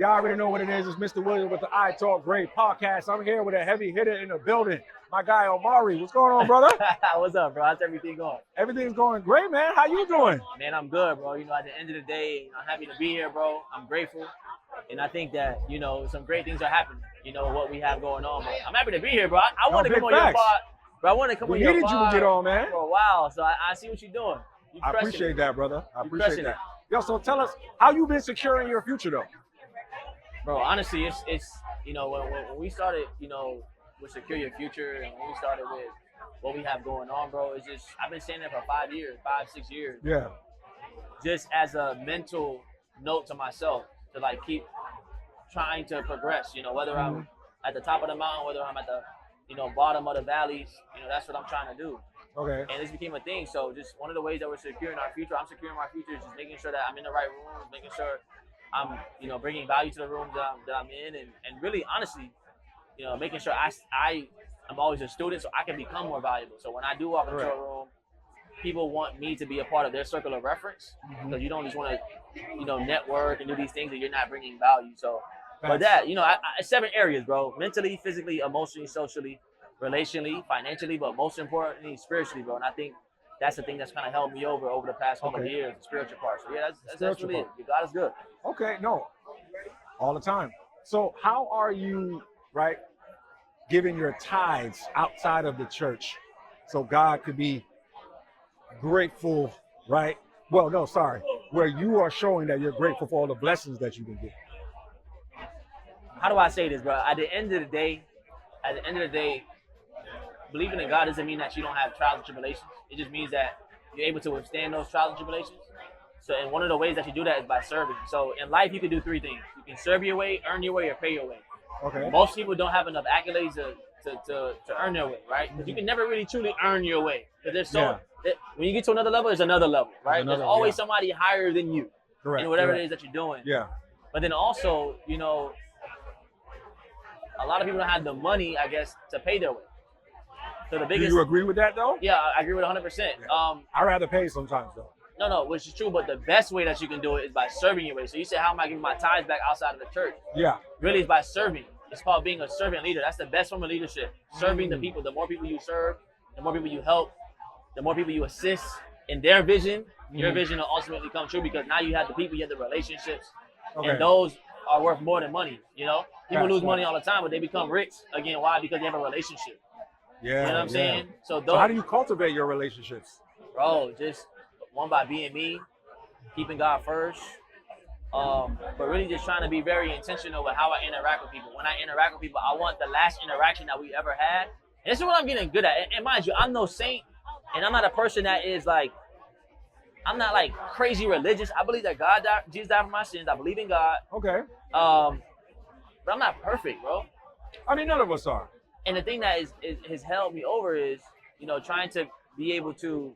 Y'all already know what it is. It's Mr. Williams with the I Talk Great podcast. I'm here with a heavy hitter in the building. My guy, Amari. What's going on, brother? What's up, bro? How's everything going? Everything's going great, man. How you doing? Man, I'm good, bro. At the end of the day, I'm happy to be here, bro. I'm grateful. And I think that, some great things are happening, what we have going on. But I'm happy to be here, bro. I want to come on your pod. Bro, I want to come on your pod. We needed you to get on, man. For a while, so I see what you're doing. I appreciate that, brother. I appreciate that. Yo, so tell us, how you been securing your future, though? Bro, honestly, it's when we started, with Secure Your Future, and when we started with what we have going on, bro, it's just, I've been saying that for 6 years. Yeah. Just as a mental note to myself to keep trying to progress, whether I'm at the top of the mountain, whether I'm at the, bottom of the valleys, that's what I'm trying to do. Okay. And this became a thing. So just one of the ways that we're securing our future, I'm securing my future is just making sure that I'm in the right rooms, making sure I'm, bringing value to the rooms that I'm in, and really, honestly, making sure I'm always a student so I can become more valuable. So when I do walk into a room, people want me to be a part of their circle of reference, because you don't just want to, network and do these things that you're not bringing value. So, but that, I 7 areas, bro: mentally, physically, emotionally, socially, relationally, financially, but most importantly, spiritually, bro. And I think that's the thing that's kind of held me over the past couple of years, the spiritual part. So yeah, that's really it. God is good. Okay, no, all the time. So how are you, right, giving your tithes outside of the church so God could be grateful, right? Well, no, sorry, where you are showing that you're grateful for all the blessings that you can get. How do I say this, bro? At the end of the day, believing in God doesn't mean that you don't have trials and tribulations. It just means that you're able to withstand those trials and tribulations. So, and one of the ways that you do that is by serving. So in life, you can do 3 things. You can serve your way, earn your way, or pay your way. Okay. Most people don't have enough accolades to earn their way, right? Because you can never really truly earn your way. Because when you get to another level, there's another level, right? There's always somebody higher than you. Correct. In whatever it is that you're doing. Yeah. But then also, a lot of people don't have the money, I guess, to pay their way. So the biggest. Do you agree with that, though? Yeah, I agree with 100%. Yeah. I'd rather pay sometimes, though. No, which is true, but the best way that you can do it is by serving your way. So you said, how am I giving my tithes back outside of the church? Yeah. Really, it's by serving. It's called being a servant leader. That's the best form of leadership. Serving the people. The more people you serve, the more people you help, the more people you assist in their vision, your vision will ultimately come true, because now you have the people, you have the relationships, and those are worth more than money, People lose money all the time, but they become rich. Again, why? Because they have a relationship. Yeah. You know what I'm saying? So how do you cultivate your relationships? Bro, just one, by being me, keeping God first, but really just trying to be very intentional with how I interact with people. When I interact with people, I want the last interaction that we ever had. And this is what I'm getting good at. And mind you, I'm no saint, and I'm not a person that is I'm not crazy religious. I believe that Jesus died for my sins. I believe in God. Okay. But I'm not perfect, bro. I mean, none of us are. And the thing that has held me over is, trying to be able to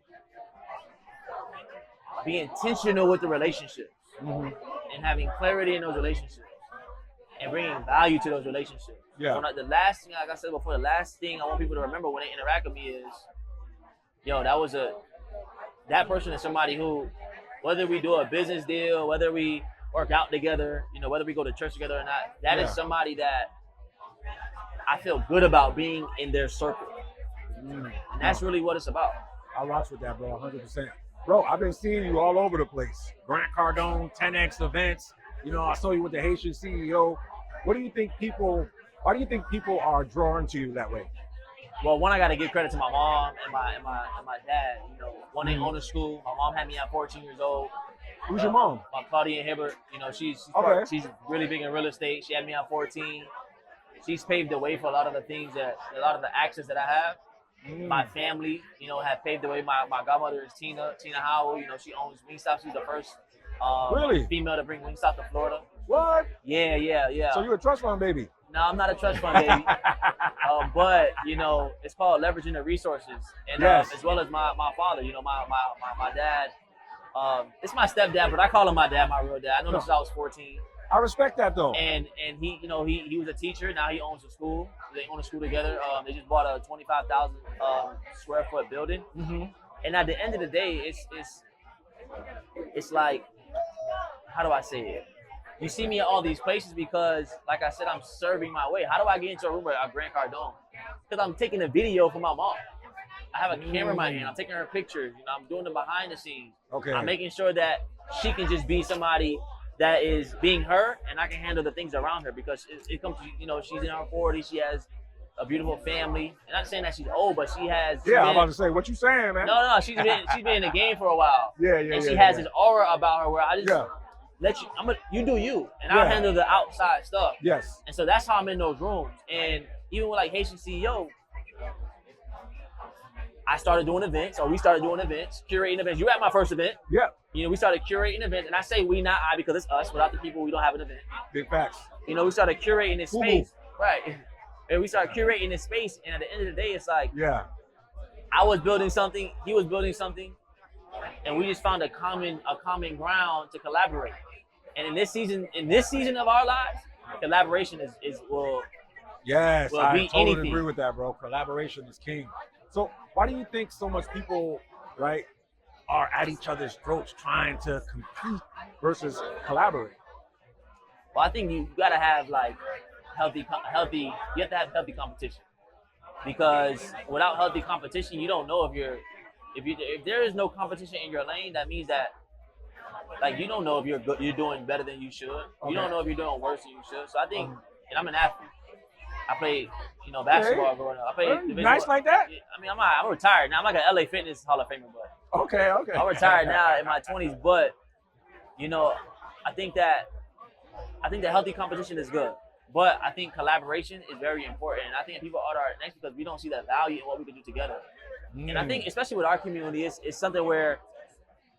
be intentional with the relationships and having clarity in those relationships and bringing value to those relationships. Yeah. The last thing, like I said before, the last thing I want people to remember when they interact with me is, that person is somebody who, whether we do a business deal, whether we work out together, whether we go to church together or not, that is somebody that I feel good about being in their circle. And that's really what it's about. I rock with that, bro, 100%. Bro, I've been seeing you all over the place. Grant Cardone, 10X events. I saw you with the Haitian CEO. Why do you think people are drawn to you that way? Well, one, I got to give credit to my mom and my dad. One, they own a school. My mom had me at 14 years old. Who's your mom? My Claudia Hibbert. She's really big in real estate. She had me at 14. She's paved the way for a lot of the access that I have. My family, have paved the way. My godmother is Tina Howell. She owns Wingstop. She's the first female to bring Wingstop to Florida. What? Yeah. So you're a trust fund baby? No, I'm not a trust fund baby. But it's called leveraging the resources, and as well as my father. My dad. It's my stepdad, but I call him my dad, my real dad. I know this since I was 14. I respect that though. And he, he was a teacher. Now he owns a school. They own a school together. They just bought a 25,000 square foot building. And at the end of the day, it's like, how do I say it? You see me at all these places because, like I said, I'm serving my way. How do I get into a room with a Grant Cardone? Because I'm taking a video for my mom. I have a camera in my hand. I'm taking her pictures. You know, I'm doing the behind the scenes. Okay. I'm making sure that she can just be somebody that is being her, and I can handle the things around her because it comes to, you know, she's in her 40s. She has a beautiful family. And I'm not saying that she's old, but she has. Yeah, I'm about to say, what you saying, man? No, she's been in the game for a while. Yeah. And she has this aura about her where I just let you. You do you, and I'll handle the outside stuff. Yes. And so that's how I'm in those rooms. And even with like Haitian CEO, I started doing events, or we started doing events, curating events. You were at my first event. Yeah. You know, we started curating events, and I say we, not I, because it's us. Without the people, we don't have an event. Big facts. You know, we started curating this space, right? And we started curating this space, and at the end of the day, it's like, I was building something, he was building something, and we just found a common ground to collaborate. And in this season of our lives, collaboration will I beat totally anything. agree with that, bro. Collaboration is king. So why do you think so much people, right, are at each other's throats trying to compete versus collaborate? Well, I think you gotta have like healthy. You have to have healthy competition, because without healthy competition, you don't know if there is no competition in your lane. That means that like you don't know if you're doing better than you should. You don't know if you're doing worse than you should. So I think, and I'm an athlete. I played, basketball growing up. I played nice like that. I mean, I'm retired now. I'm like an LA Fitness Hall of Famer, but okay. I'm retired now in my 20s. But I think that healthy competition is good. But I think collaboration is very important. And I think people are next because we don't see that value in what we can do together. And I think, especially with our community, it's something where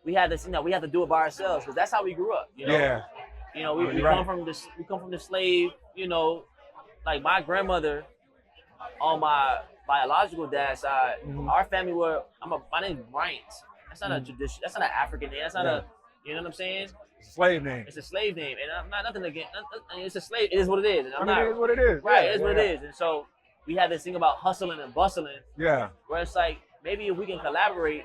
we have this, we have to do it by ourselves because that's how we grew up. We come from the slave, like my grandmother on my biological dad's side, our family my name's Bryant. That's not a tradition. That's not an African name. That's not a, you know what I'm saying? Slave name. It's a slave name, and I'm not nothing against. It's a slave. It is what it is. And it is what it is. Right. It is what it is. And so we have this thing about hustling and bustling. Yeah. Where it's like maybe if we can collaborate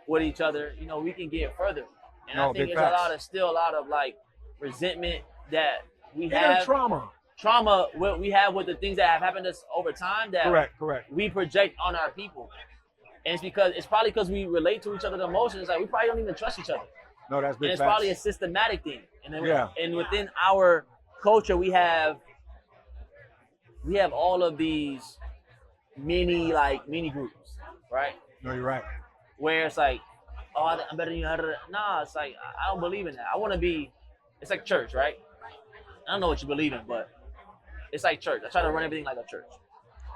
with each other, we can get further. And I think there's still a lot of like resentment that we have. Trauma what we have with the things that have happened to us over time that correct. we project on our people. And it's probably because we relate to each other the most. And it's like we probably don't even trust each other. No, that's big. And it's probably a systematic thing. And then and within our culture, we have all of these mini groups, right? No, you're right. Where it's like, oh, I'm better than you. Nah, it's like I don't believe in that. I want to be. It's like church, right? I don't know what you believe in, but it's like church. I try to run everything like a church.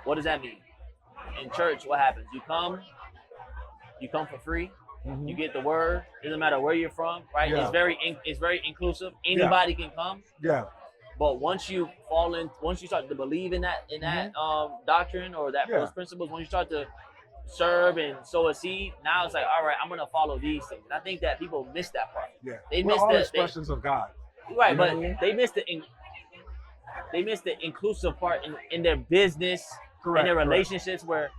What does that mean? In church, what happens? You come for free. Mm-hmm. You get the word. It doesn't matter where you're from, right? Yeah. It's very inclusive. Anybody can come. Yeah. But once you start to believe in that doctrine or those principles, when you start to serve and sow a seed, now it's like, all right, I'm gonna follow these things. And I think that people miss that part. Yeah. They miss all expressions of God. Right, but they miss the inclusive part in their business, in their relationships, where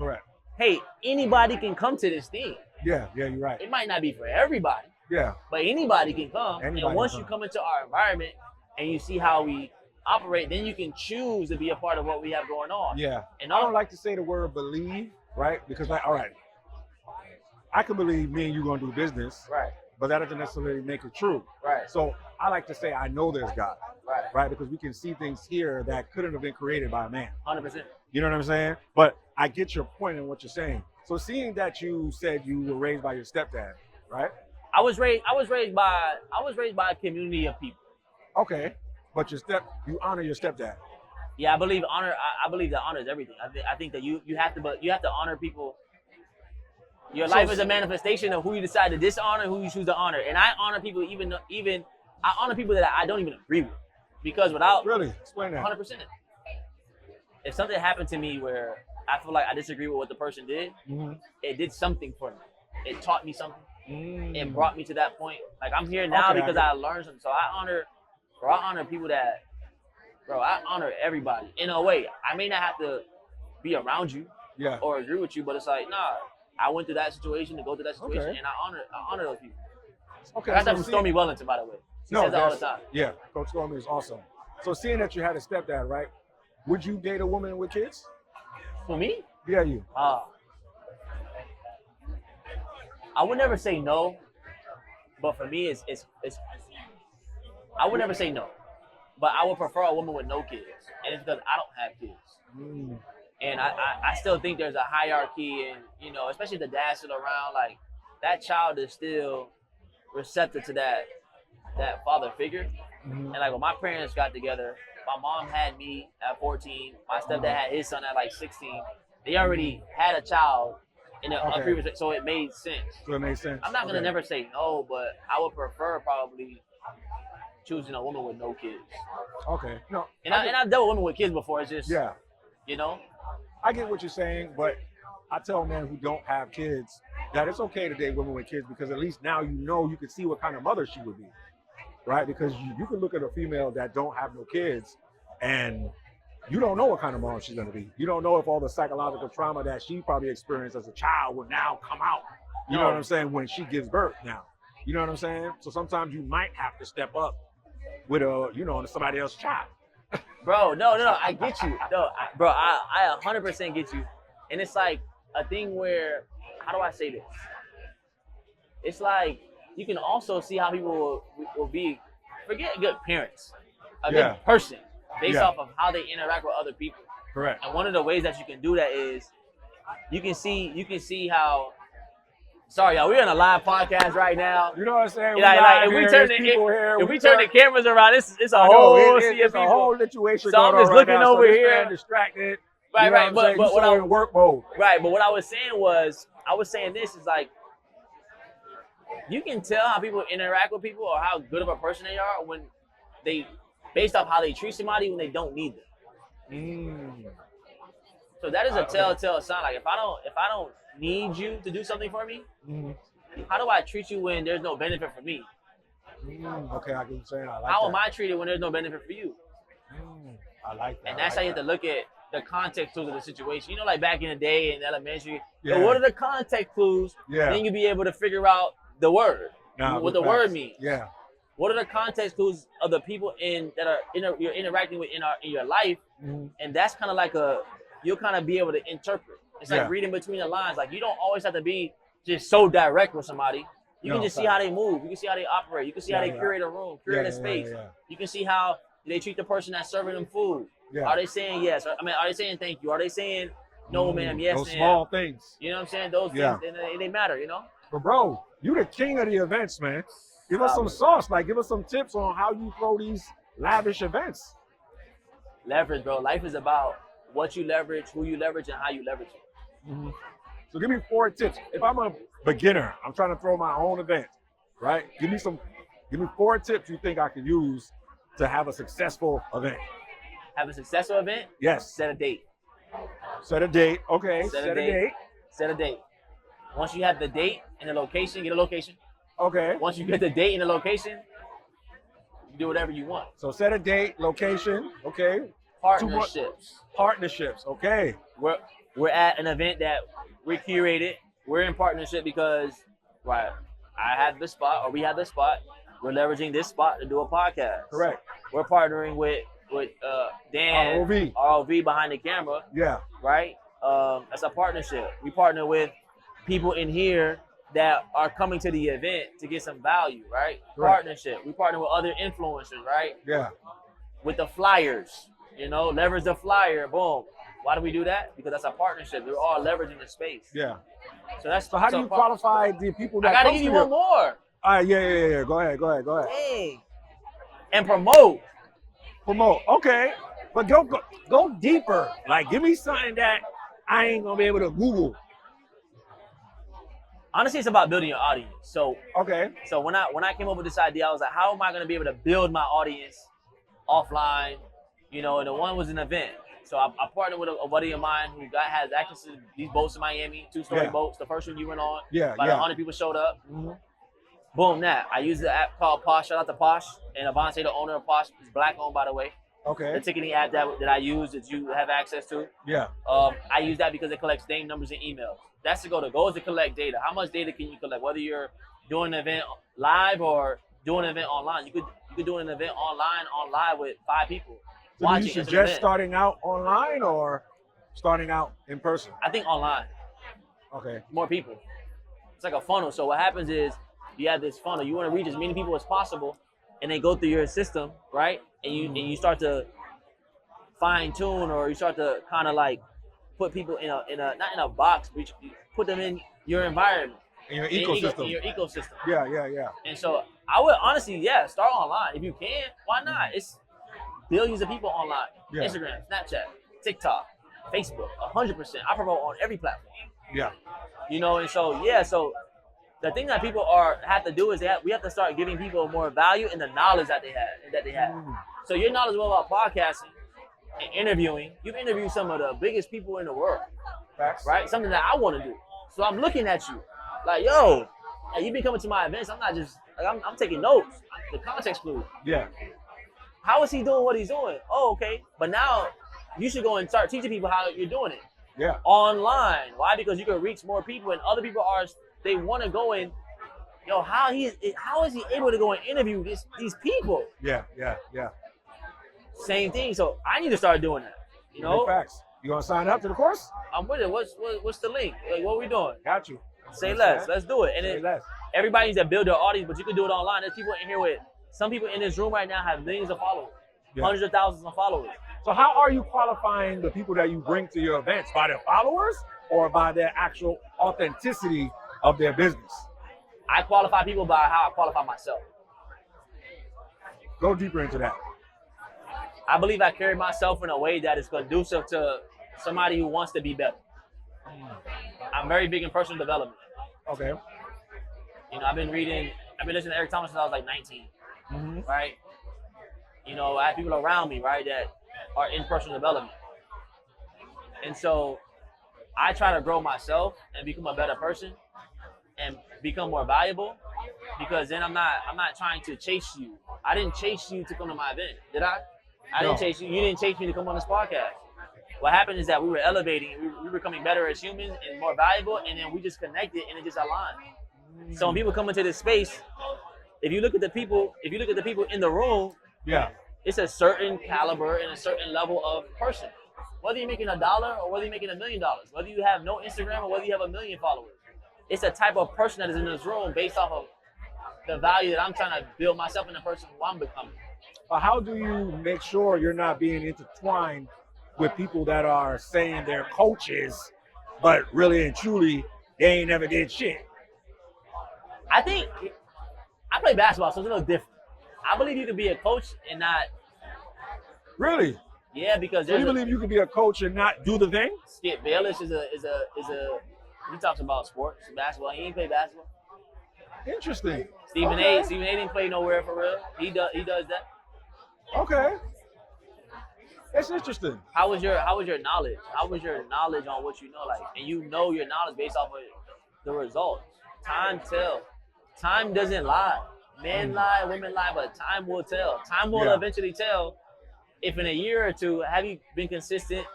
hey, anybody can come to this thing. Yeah, you're right. It might not be for everybody. Yeah. But anybody can come. And once you come into our environment and you see how we operate, then you can choose to be a part of what we have going on. Yeah. And I don't like to say the word believe, right? Because all right, I can believe me and you gonna do business. Right. But that doesn't necessarily make it true. Right. So I like to say I know there's God. Right. Right? Because we can see things here that couldn't have been created by a man. 100%. You know what I'm saying? But I get your point in what you're saying. So seeing that you said you were raised by your stepdad, right? I was raised by a community of people. Okay. But you honor your stepdad. Yeah, I believe that honor is everything. I think that you have to honor people. Your life is a manifestation of who you decide to dishonor and who you choose to honor. And I honor people even I honor people that I don't even agree with. Because without Really? Explain that. 100%. If something happened to me where I feel like I disagree with what the person did, it did something for me. It taught me something. It brought me to that point. Like I'm here now because I learned something. So I honor people that, I honor everybody. In a way, I may not have to be around you or agree with you, but it's like, nah, I went through that situation to go through that situation, and I honor those people. Okay. That's from Stormy Wellington, by the way. She says that all the that's- time. Yeah, Coach Gorman is awesome. So seeing that you had a stepdad, right? Would you date a woman with kids? For me, Yeah, you. I would never say no, but for me, it's I would never say no, but I would prefer a woman with no kids, and it's because I don't have kids. Mm. And I still think there's a hierarchy, and you know, especially the dad still around, like that child is still receptive to that father figure. Mhm. And like when my parents got together, my mom had me at 14, my stepdad had his son at like 16. They already had a child in a previous, so it made sense. So it makes sense. I'm not gonna never say no, but I would prefer probably choosing a woman with no kids. Okay. No. And I've dealt with women with kids before. It's just, Yeah. you know. I get what you're saying, but I tell men who don't have kids that it's okay to date women with kids because at least now you can see what kind of mother she would be, right? Because you can look at a female that don't have no kids and you don't know what kind of mom she's going to be. You don't know if all the psychological trauma that she probably experienced as a child will now come out. You know what I'm saying? When she gives birth now. You know what I'm saying? So sometimes you might have to step up with somebody else's child. Bro, no, I get you. No, I 100% get you. And it's like a thing where, how do I say this? It's like you can also see how people will be, forget good parents, a good person based off of how they interact with other people. Correct. And one of the ways that you can do that is you can see how. Sorry, y'all. We're on a live podcast right now. You know what I'm saying? Like if we turn the cameras around, it's a whole sea of it's a whole situation. So I'm just looking over here, distracted. Right. But what I in work mode. Right, but what I was saying this is like, you can tell how people interact with people or how good of a person they are when they, based off how they treat somebody when they don't need them. So that is a telltale sign. Like if I don't need you to do something for me, how do I treat you when there's no benefit for me? Okay, I get what you're saying. I like how that. am I treated when there's no benefit for you? I like that. And that's how you have to look at the context clues of the situation. You know, like back in the day in elementary, Yeah. so what are the context clues? Yeah. Then you'll be able to figure out the word, what the word means. Yeah. What are the context clues of the people you're interacting with in your life? And that's kind of like you'll kind of be able to interpret. It's like reading between the lines. Like you don't always have to be just so direct with somebody. You can just see how they move. You can see how they operate. You can see how they curate a room, curate a space. You can see how they treat the person that's serving them food. Yeah. Are they saying yes? Are they saying thank you? Are they saying no, ma'am, yes, those ma'am? small things. You know what I'm saying? Those things, they matter, you know? But bro, you the king of the events, man. Give us some sauce. Like, give us some tips on how you throw these lavish events. Leverage, bro. Life is about what you leverage, who you leverage, and how you leverage it. So give me 4 tips. If I'm a beginner, I'm trying to throw my own event, right? Give me 4 tips you think I can use to have a successful event. Have a successful event? Yes. Set a date. Set a date. Okay. Set a date. Set a date. Once you have the date and the location, get a location. Okay. Once you get the date and the location, you do whatever you want. So set a date, location. Okay. Partnerships. Okay. We're at an event that we curated. We're in partnership because, right, I had the spot, or we had the spot. We're leveraging this spot to do a podcast. Correct. We're partnering with Dan, ROV behind the camera. Yeah. Right? That's a partnership. We partner with people in here that are coming to the event to get some value, right? Partnership. We partner with other influencers, right? Yeah. With the flyers, leverage the flyer, boom. Why do we do that? Because that's a partnership. We're all leveraging the space. Yeah. So how do you qualify the people that I gotta give you one more. All right, yeah. Go ahead. Hey. And promote. Okay. But go deeper. Like, give me something that I ain't gonna be able to Google. Honestly, it's about building your audience. So when I came up with this idea, I was like, how am I gonna be able to build my audience offline? And the one was an event. So I partnered with a buddy of mine who has access to these boats in Miami, 2-story boats. The first one you went on, about 100 people showed up. Boom, that. I use the app called Posh. Shout out to Posh. And Avante, the owner of Posh, is black owned, by the way. Okay. The ticketing app that I use that you have access to. Yeah. I use that because it collects name, numbers, and emails. That's the goal. The goal is to collect data. How much data can you collect? Whether you're doing an event live or doing an event online. You could do an event online on live with 5 people So do watching. you It's an suggest event. starting out online or starting out in person? I think online, Okay. more people. It's like a funnel. So what happens is you have this funnel. You want to reach as many people as possible, and they go through your system, right? And you start to fine tune, or you start to kind of like put people in a not in a box, but you put them in your environment, In your ecosystem. in your ecosystem. Yeah. And so I would honestly, start online if you can. Why not? It's billions of people online. Yeah. Instagram, Snapchat, TikTok, Facebook, 100%. I promote on every platform. Yeah. You know, and so so the thing that people have to do is we have to start giving people more value in the knowledge that they have. So you're knowledgeable about podcasting and interviewing. You've interviewed some of the biggest people in the world, Facts. right? Something that I want to do. So I'm looking at you, like, yo, hey, you been coming to my events. I'm not just like I'm taking notes. The context clues. Yeah. How is he doing what he's doing? Oh, okay. But now you should go and start teaching people how you're doing it. Yeah. Online. Why? Because you can reach more people, and other people they want to go and, yo, how is he able to go and interview these people? Yeah. Same thing. So I need to start doing that. You know, Facts. You gonna sign up to the course? I'm with it. What's the link? Like, what are we doing? Got you. Say less. Let's do it. And Say then less. everybody needs to build their audience, but you can do it online. There's people in here with some people in this room right now have millions of followers, hundreds of thousands of followers. So how are you qualifying the people that you bring to your events? By their followers or by their actual authenticity of their business? I qualify people by how I qualify myself. Go deeper into that. I believe I carry myself in a way that is conducive to somebody who wants to be better. I'm very big in personal development. Okay. You know, I've been listening to Eric Thomas since I was like 19, right? You know, I have people around me, right, that are in personal development. And so I try to grow myself and become a better person and become more valuable, because then I'm not trying to chase you. I didn't chase you to come to my event, did I? I didn't chase you. You didn't chase me to come on this podcast. What happened is that we were elevating, we were becoming better as humans and more valuable, and then we just connected and it just aligned. So when people come into this space, if you look at the people in the room, it's a certain caliber and a certain level of person. Whether you're making $1 or whether you're making $1 million, whether you have no Instagram or whether you have 1 million followers, it's a type of person that is in this room based off of the value that I'm trying to build myself in the person who I'm becoming. How do you make sure you're not being intertwined with people that are saying they're coaches, but really and truly they ain't never did shit? I think I play basketball, so it's a little different. I believe you can be a coach and not. Really? Yeah, because So you believe you can be a coach and not do the thing? Skip Bayless is a. He talks about sports, basketball. He ain't play basketball. Interesting. Stephen A. Didn't play nowhere for real. He does that. Okay. That's interesting. How was your knowledge? How was your knowledge on what you know? Like, and you know your knowledge based off of the results. Time tells. Time doesn't lie. Men lie, women lie, but time will tell. Time will eventually tell if in a year or two, have you been consistent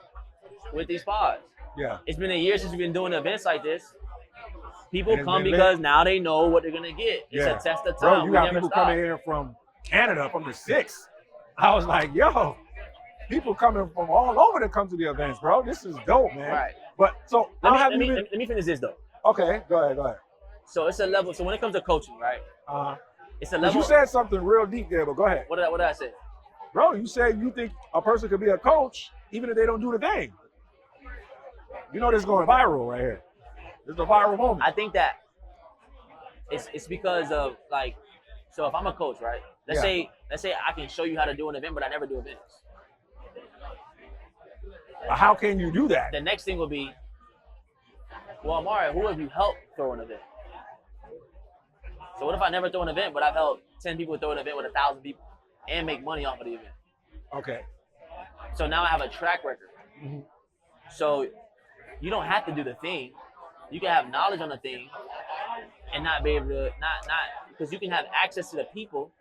with these pods? Yeah. It's been a year since we've been doing events like this. People come because now they know what they're gonna get. It's a test of time. Bro, you got people coming here from Canada, from the 6th. I was like, yo, people coming from all over to come to the events, bro. This is dope, man. Right. But so let me finish this though. Okay, go ahead. So it's a level. So when it comes to coaching, right? It's a level. You said something real deep there, but go ahead. What did I say? Bro, you said you think a person could be a coach even if they don't do the thing. You know this is going viral right here. This is a viral moment. I think that it's because of like, so if I'm a coach, right? Let's say I can show you how to do an event, but I never do events. How can you do that? The next thing will be, well, Amari, who have you helped throw an event? So what if I never throw an event, but I've helped 10 people throw an event with 1,000 people and make money off of the event? Okay. So now I have a track record. Mm-hmm. So you don't have to do the thing. You can have knowledge on the thing and not be able to, not because you can have access to the people.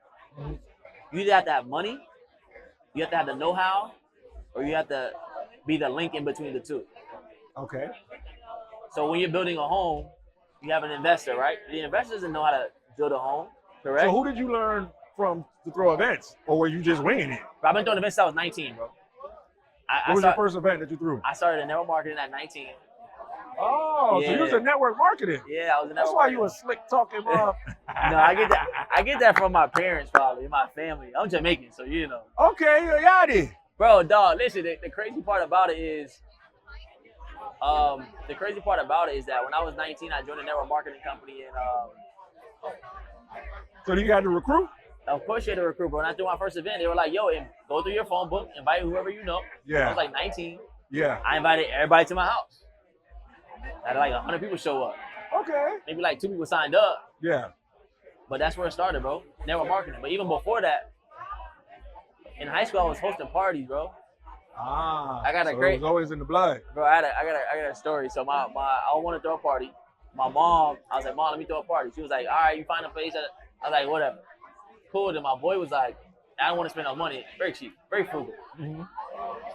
Mm-hmm. You either have to have money, you have to have the know-how, or you have to be the link in between the two. Okay. So when you're building a home, you have an investor, right? The investor doesn't know how to build a home. Correct. So who did you learn from to throw events, or were you just winging it? Bro, I've been throwing events since I was 19, bro. What was your first event that you threw? I started in network marketing at 19. Oh, so you was in network marketing. Yeah, I was in network That's why you were slick talking, bro. No, I get that from my parents, probably, my family. I'm Jamaican, so you know. Okay, you got it. Bro, dog, listen, the crazy part about it is, that when I was 19, I joined a network marketing company, and So you got to recruit? of course you had to recruit, bro. When I threw my first event, they were like, yo, go through your phone book, invite whoever you know. Yeah. I was like 19. Yeah. I invited everybody to my house. I had like 100 people show up. Okay. Maybe like 2 people signed up. Yeah. But that's where it started, bro. Network marketing. But even before that, in high school, I was hosting parties, bro. I got a so great- it was always in the blood. Bro, I got a story. So I want to throw a party. My mom, I was like, Mom, let me throw a party. She was like, all right, you find a place. I was like, whatever. Cool. Then my boy was like, I don't want to spend no money. Very cheap, very frugal. Mm-hmm.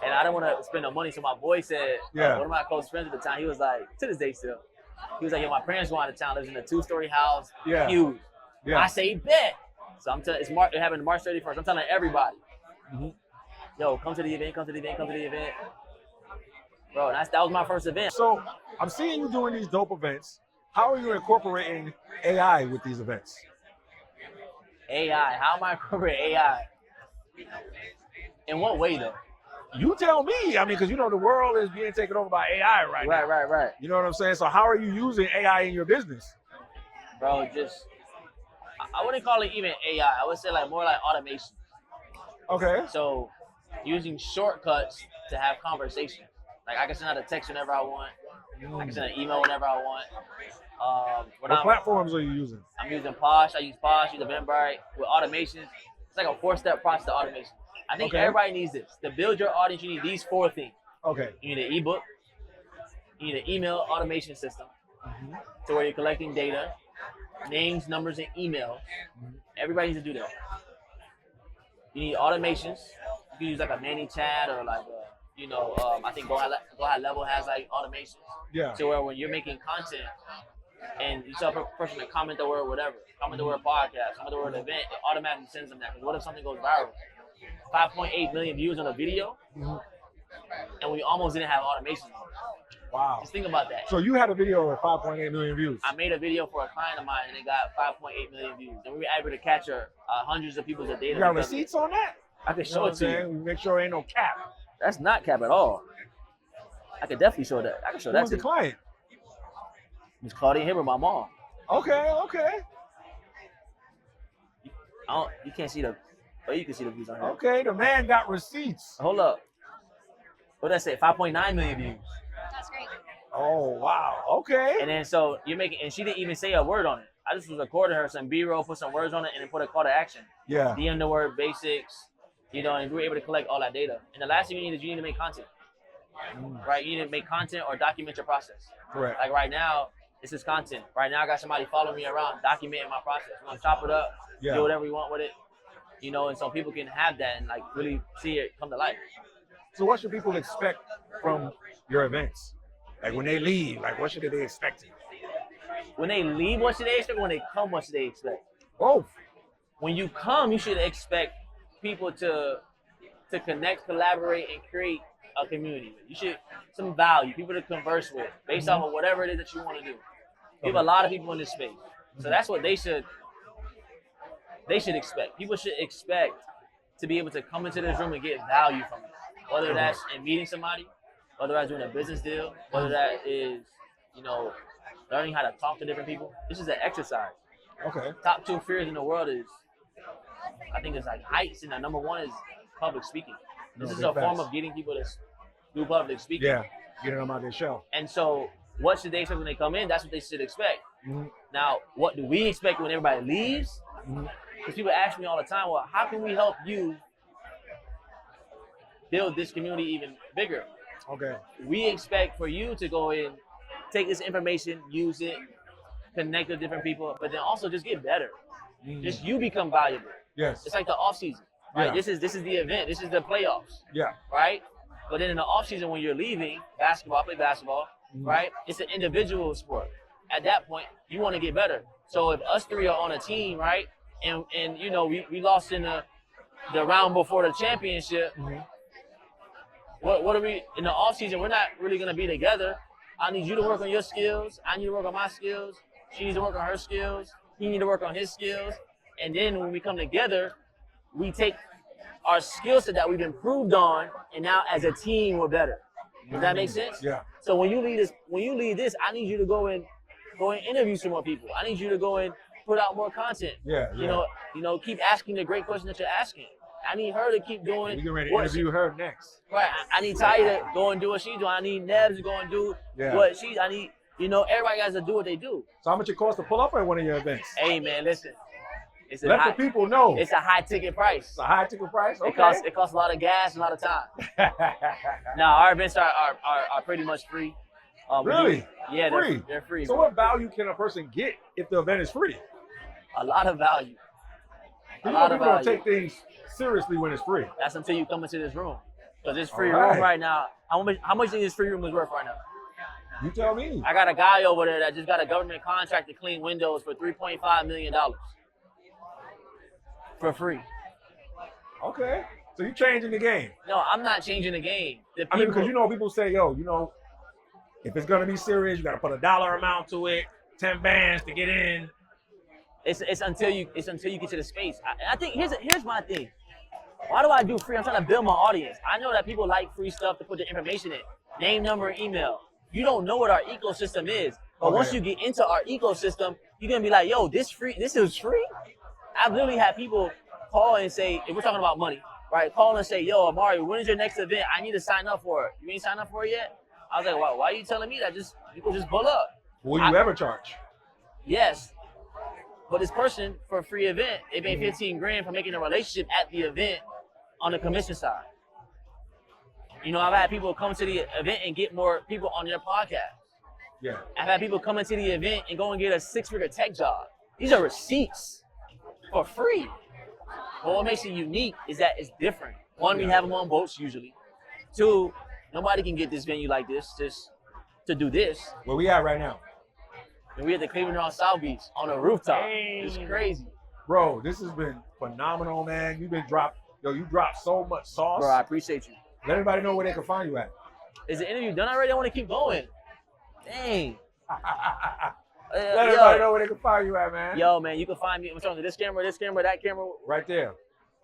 And I didn't want to spend no money. So my boy said, Yeah. one of my close friends at the time, he was like, to this day still, he was like, yo, my parents go out of town, lives in a 2-story house, Yeah. huge. Yeah. I say, bet. So I'm telling, it happened March 31st. I'm telling everybody, Mm-hmm. yo, come to the event. Bro, that was my first event. So I'm seeing you doing these dope events. How are you incorporating AI with these events? AI, how am I incorporating AI? In what way though? You tell me. I mean, because you know the world is being taken over by AI right now. Right. You know what I'm saying? So how are you using AI in your business? Bro, I wouldn't call it even AI. I would say like more like automation. Okay. So using shortcuts to have conversations. Like I can send out a text whenever I want. I can send an email whenever I want. What platforms are you using? I'm using Posh. I use Eventbrite. With automations, it's like a 4-step process to automation. I think everybody needs this. To build your audience, you need these 4 things. Okay. You need an ebook. You need an email automation system to where you're collecting data, names, numbers, and emails. Everybody needs to do that. You need automations. You can use like a ManyChat or like I think Go High Level has like automations. Yeah. So where when you're making content and you tell a person to comment the word whatever, comment the word podcast, comment the word event, it automatically sends them that. Because what if something goes viral? 5.8 million views on a video, and we almost didn't have automation. Wow. Just think about that. So you had a video with 5.8 million views. I made a video for a client of mine, and it got 5.8 million views. And we were able to capture hundreds of people's data. You got receipts on that? I can show it to you. Make sure ain't no cap. That's not cap at all. I could definitely show that. I can show that Who's to the you. client? It's Claudia Hibbert, my mom. Okay. You can't see the, but you can see the views on here. Okay, the man got receipts. Hold up. What did I say? 5.9 million views. That's great. Oh, wow. Okay. And then so you're making, and she didn't even say a word on it. I just was recording her some B-roll, put some words on it, and then put a call to action. Yeah. DM the word basics, and we were able to collect all that data. And the last thing you need to make content. Right? You need to make content or document your process. Correct. Like right now, this is content. Right now, I got somebody following me around, documenting my process. We're gonna chop it up, do whatever we want with it, and so people can have that and like really see it come to life. So what should people expect from your events? Like when they leave, like what should they expect? When they leave, what should they expect? When they come, what should they expect? Both. When you come, you should expect people to connect, collaborate, and create a community with. You should some value, people to converse with, based off of whatever it is that you want to do. We have a lot of people in this space, so that's what they should expect. People should expect to be able to come into this room and get value from it, whether that's in meeting somebody, whether that's doing a business deal, whether that is learning how to talk to different people. This is an exercise. Okay. Top 2 fears in the world is, I think it's like heights, and the number 1 is public speaking. This is a form of getting people to do public speaking. Yeah, getting them out their shell. And so what should they expect when they come in? That's what they should expect. Now, what do we expect when everybody leaves? Because people ask me all the time, well, how can we help you build this community even bigger? Okay. We expect for you to go in, take this information, use it, connect with different people, but then also just get better. Just you become valuable. Yes. It's like the off season, right? Yeah. This is the event. This is the playoffs. Yeah. Right? But then in the off season, when you're leaving basketball, play basketball, right? It's an individual sport. At that point, you want to get better. So if us 3 are on a team, right, and you know we lost in the round before the championship. Mm-hmm. What are we in the off season? We're not really gonna be together. I need you to work on your skills. I need to work on my skills. She needs to work on her skills. He needs to work on his skills. And then when we come together, we take our skill set that we've improved on, and now as a team we're better. Does that make sense? Yeah. So when you lead this, I need you to go and interview some more people. I need you to go and put out more content. Yeah. You know, keep asking the great question that you're asking. I need her to keep doing. We get ready to interview her next. Right. I need Ty to go and do what she's doing. I need Nebs to go and do what she. I need. You know, everybody has to do what they do. So how much it costs to pull up at one of your events? Hey man, listen. Let the people know. It's a high ticket price. It's a high ticket price. Okay. It costs a lot of gas, and a lot of time. Now our events are pretty much free. Really? Yeah, free. They're free. So what value can a person get if the event is free? A lot of value. People don't take things seriously when it's free. That's until you come into this room, because this free room right now. How much do you think this free room is worth right now? You tell me. I got a guy over there that just got a government contract to clean windows for $3.5 million for free. Okay. So you're changing the game. No, I'm not changing the game. I mean, because people say, if it's gonna be serious, you gotta put a dollar amount to it, 10 bands to get in. It's until you get to the space. I think here's my thing. Why do I do free? I'm trying to build my audience. I know that people like free stuff to put their information in, name, number, email. You don't know what our ecosystem is, but once you get into our ecosystem, you're gonna be like, yo, this is free. I've literally had people call and say, if we're talking about money, right? Call and say, yo, Amari, when is your next event? I need to sign up for it. You ain't signed up for it yet? I was like, why are you telling me that? People just pull up. Will you ever charge? Yes. But this person for a free event, they paid $15,000 for making a relationship at the event on the commission side. You know, I've had people come to the event and get more people on their podcast. Yeah. I've had people come into the event and go and get a 6-figure tech job. These are receipts for free. But what makes it unique is that it's different. One, we have them on boats usually. Two, nobody can get this venue like this just to do this. Where we at right now? And we at the Cleveland on South Beach on a rooftop. Dang. It's crazy. Bro, this has been phenomenal, man. You dropped so much sauce. Bro, I appreciate you. Let everybody know where they can find you at. Is the interview done already? I want to keep going. Dang. Let everybody know where they can find you at, man. Yo, man, you can find me. I'm talking to this camera, that camera. Right there.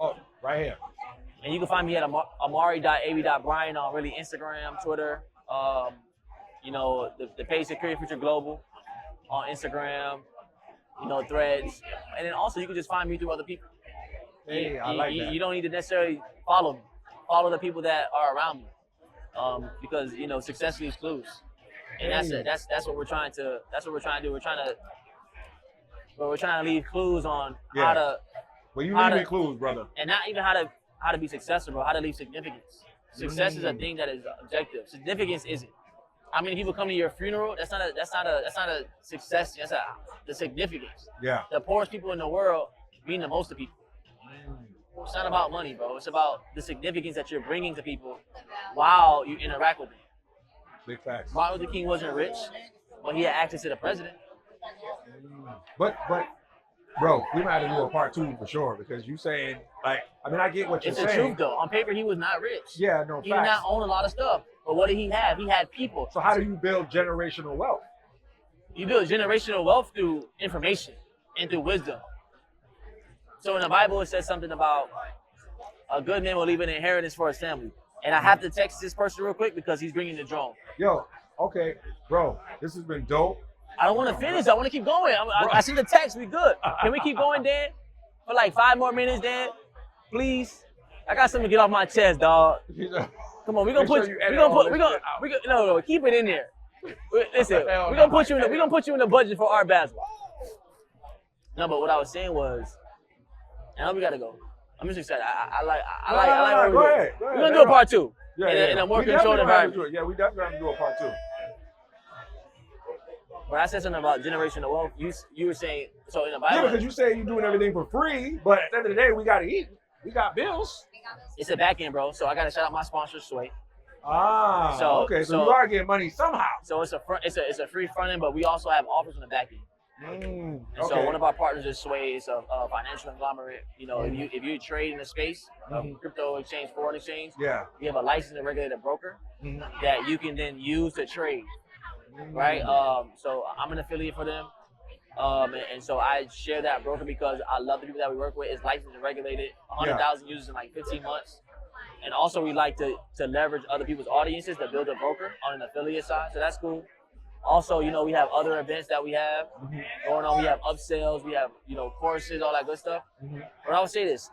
Oh, right here. And you can find me at amari.ab.bryant on really Instagram, Twitter. The page Security Future Global on Instagram, Threads. And then also you can just find me through other people. Hey, I like that. You don't need to necessarily follow me. Follow the people that are around me. Because success leaves clues. And that's what we're trying to do. We're trying to leave clues on how to. Well, you leave me clues, brother. And not even how to be successful, bro. How to leave significance. Success is a thing that is objective. Significance isn't. How many people come to your funeral? That's not a success. That's the significance. Yeah. The poorest people in the world mean the most to people. It's not about money, bro. It's about the significance that you're bringing to people while you interact with them. Big facts. Martin Luther King wasn't rich, but he had access to the president. But, bro, we might have to do a part 2 for sure, because you saying, I get what you're saying. It's the truth, though. On paper, he was not rich. Yeah, no, He facts. did not own a lot of stuff. But what did he have? He had people. So how do you build generational wealth? You build generational wealth through information and through wisdom. So in the Bible, it says something about a good man will leave an inheritance for his family. And I have to text this person real quick because he's bringing the drone. Yo, okay, bro, this has been dope. I don't want to finish. I want to keep going. I see the text. We good. Can we keep going, Dan? For like 5 more minutes, Dan? Please? I got something to get off my chest, dog. Come on, no, keep it in there. Listen, we're gonna put you in the budget for our basketball. No, but what I was saying was, I know we gotta go. I'm just excited. I like what we're doing. We're gonna do a part 2 in a more controlled environment. Yeah, we definitely have to do a part 2. But I said something about generational wealth. You were saying, so in the Bible. Yeah, because you say you're doing everything for free, but at the end of the day, we gotta eat. We got bills. It's a back end, bro. So I gotta shout out my sponsor, Sway. Okay. So you are getting money somehow. So it's a free front end, but we also have offers on the back end. And so one of our partners is Sway. It's a financial conglomerate. You know, if you trade in the space of crypto exchange, foreign exchange, we have a licensed and regulated broker that you can then use to trade. Right. So I'm an affiliate for them. And so I share that broker because I love the people that we work with. It's licensed and regulated, 100,000 users in like 15 months. And also we like to leverage other people's audiences to build a broker on an affiliate side. So that's cool. Also, you know, we have other events that we have going on. We have upsells, we have, you know, courses, all that good stuff. But I would say this.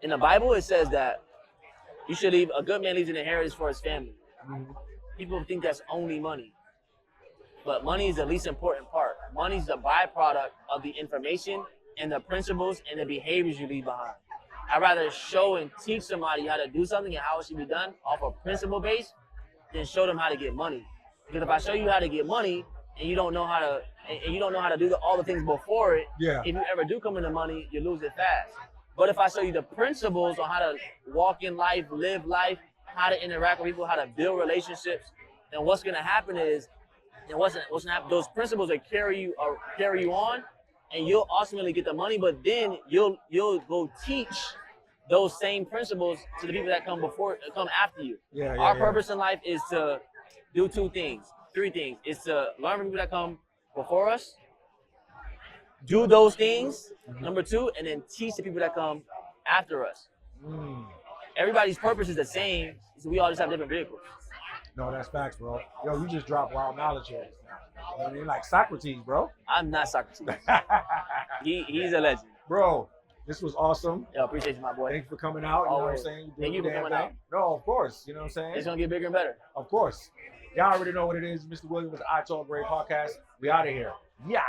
In the Bible, it says that you should leave, a good man leaves an inheritance for his family. People think that's only money. But money is the least important part. Money is the byproduct of the information and the principles and the behaviors you leave behind. I'd rather show and teach somebody how to do something and how it should be done off a principle base than show them how to get money. Because if I show you how to get money and you don't know how to do all the things before it, if you ever do come into money, you lose it fast. But if I show you the principles on how to walk in life, live life, how to interact with people, how to build relationships, then what's going to happen is, those principles that carry you on, and you'll ultimately get the money. But then you'll go teach those same principles to the people that come after you. Our purpose in life is to do three things. It's to learn from people that come before us, do those things, number two, and then teach the people that come after us. Everybody's purpose is the same, so we all just have different vehicles. No, that's facts, bro. Yo, you just dropped wild knowledge here. You know what I mean? Like Socrates, bro. I'm not Socrates. He's a legend. Bro, this was awesome. Yo, appreciate you, my boy. Thanks for coming out. You know what I'm saying? Thank you for coming out. No, of course. You know what I'm saying? It's going to get bigger and better. Of course. Y'all already know what it is. Mr. Williams with the I Talk Great podcast. We out of here. Yeah.